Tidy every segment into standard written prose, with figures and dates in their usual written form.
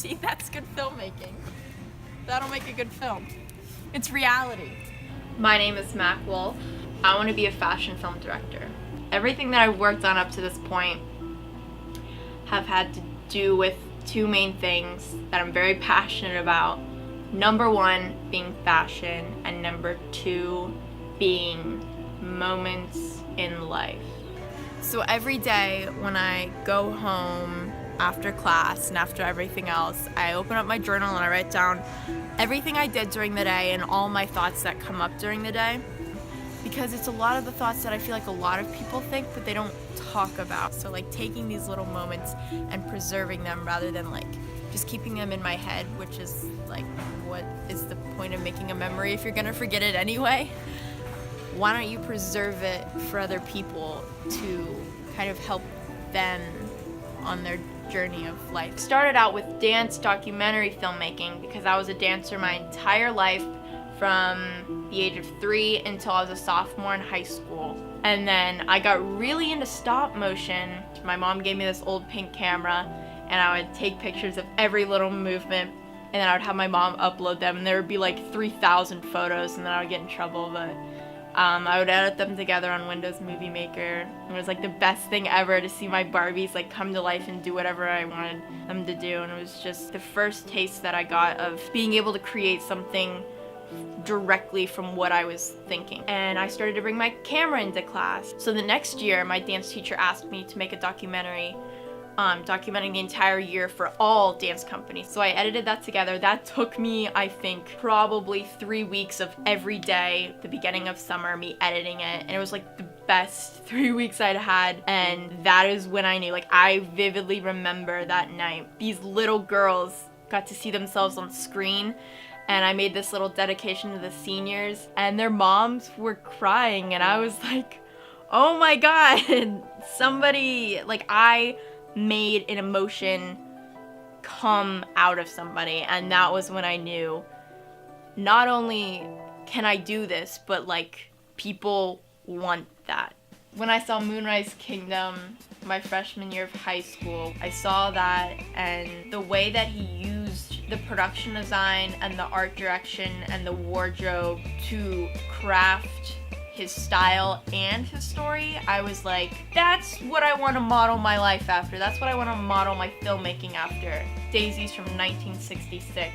See, that's good filmmaking. That'll make a good film. It's reality. My name is Mack Wolf. I want to be a fashion film director. Everything that I've worked on up to this point have had to do with two main things that I'm very passionate about. Number one being fashion, and number two being moments in life. So every day when I go home after class and after everything else, I open up my journal and I write down everything I did during the day and all my thoughts that come up during the day, because it's a lot of the thoughts that I feel like a lot of people think but they don't talk about. So like taking these little moments and preserving them rather than like just keeping them in my head, which is like, what is the point of making a memory if you're gonna forget it anyway? Why don't you preserve it for other people to kind of help them on their journey of life? Started out with dance documentary filmmaking because I was a dancer my entire life from the age of 3 until I was a sophomore in high school. And then I got really into stop motion. My mom gave me this old pink camera and I would take pictures of every little movement, and then I would have my mom upload them, and there would be like 3,000 photos, and then I would get in trouble, but I would edit them together on Windows Movie Maker. It was like the best thing ever to see my Barbies like come to life and do whatever I wanted them to do, and it was just the first taste that I got of being able to create something directly from what I was thinking. And I started to bring my camera into class. So the next year, my dance teacher asked me to make a documentary documenting the entire year for all dance companies. So I edited that together. That took me, I think, probably 3 weeks of every day, the beginning of summer, me editing it. And it was like the best 3 weeks I'd had. And that is when I knew, like, I vividly remember that night. These little girls got to see themselves on screen. And I made this little dedication to the seniors, and their moms were crying. And I was like, oh my God, somebody, like, I made an emotion come out of somebody, and that was when I knew not only can I do this, but like people want that. When I saw Moonrise Kingdom my freshman year of high school, I saw that, and the way that he used the production design and the art direction and the wardrobe to craft his style and his story, I was like, that's what I want to model my life after. That's what I want to model my filmmaking after. Daisies from 1966.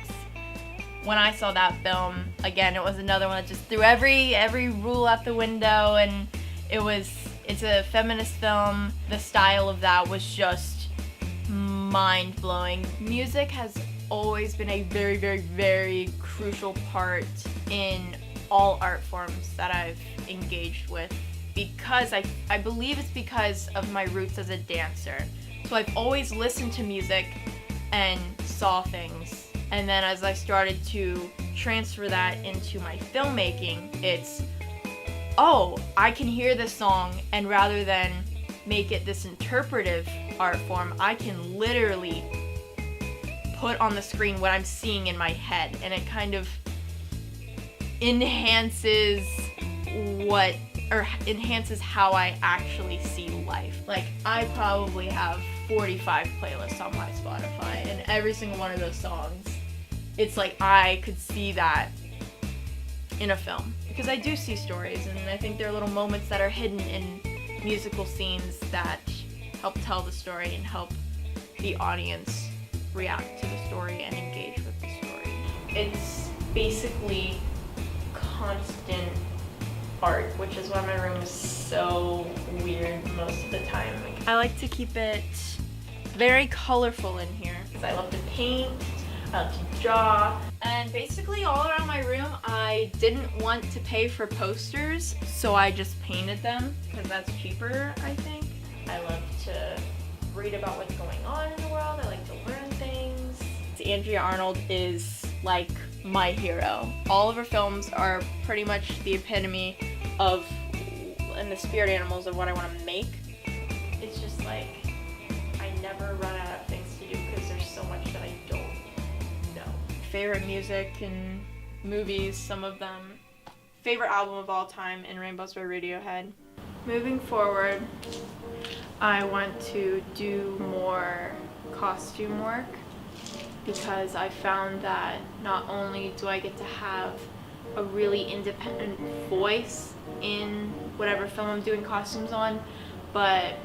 When I saw that film, again, it was another one that just threw every rule out the window, and it's a feminist film. The style of that was just mind-blowing. Music has always been a very, very, very crucial part in all art forms that I've engaged with, because I believe it's because of my roots as a dancer. So I've always listened to music and saw things, and then as I started to transfer that into my filmmaking, it's, oh, I can hear this song, and rather than make it this interpretive art form, I can literally put on the screen what I'm seeing in my head, and it kind of enhances how I actually see life. Like, I probably have 45 playlists on my Spotify, and every single one of those songs, it's like I could see that in a film. Because I do see stories, and I think there are little moments that are hidden in musical scenes that help tell the story and help the audience react to the story and engage with the story. It's basically constant art, which is why my room is so weird most of the time. Like, I like to keep it very colorful in here because I love to paint, I love to draw, and basically all around my room I didn't want to pay for posters, so I just painted them because that's cheaper, I think. I love to read about what's going on in the world. I like to learn things. Andrea Arnold is like my hero. All of her films are pretty much the epitome of, and the spirit animals of what I want to make. It's just like, I never run out of things to do because there's so much that I don't know. Favorite music and movies, some of them. Favorite album of all time, In Rainbows by Radiohead. Moving forward, I want to do more costume work. because I found that not only do I get to have a really independent voice in whatever film I'm doing costumes on, but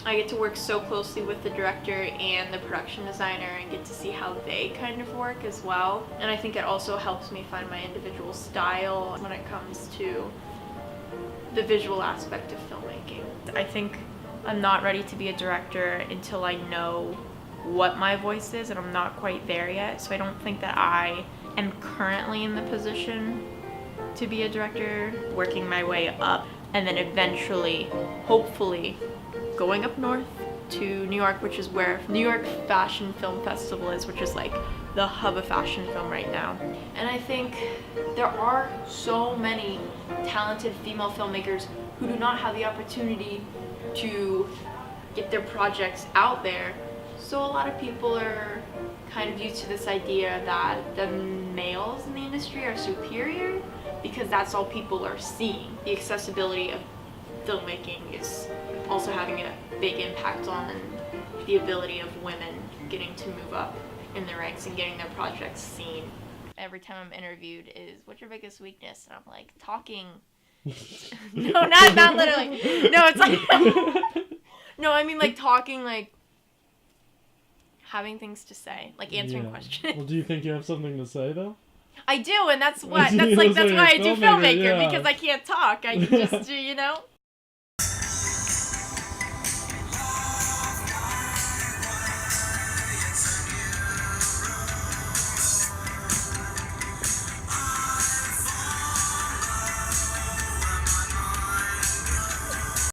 I get to work so closely with the director and the production designer and get to see how they kind of work as well. And I think it also helps me find my individual style when it comes to the visual aspect of filmmaking. I think I'm not ready to be a director until I know what my voice is, and I'm not quite there yet. So I don't think that I am currently in the position to be a director, working my way up, and then eventually, hopefully, going up north to New York, which is where New York Fashion Film Festival is, which is like the hub of fashion film right now. And I think there are so many talented female filmmakers who do not have the opportunity to get their projects out there. So a lot of people are kind of used to this idea that the males in the industry are superior because that's all people are seeing. The accessibility of filmmaking is also having a big impact on the ability of women getting to move up in the ranks and getting their projects seen. Every time I'm interviewed is, what's your biggest weakness? And I'm like, talking. No, not literally. No, it's like, no, I mean like talking, like having things to say, like answering questions. Well, do you think you have something to say though? I do, and that's why I do filmmaking, because I can't talk. I can just do,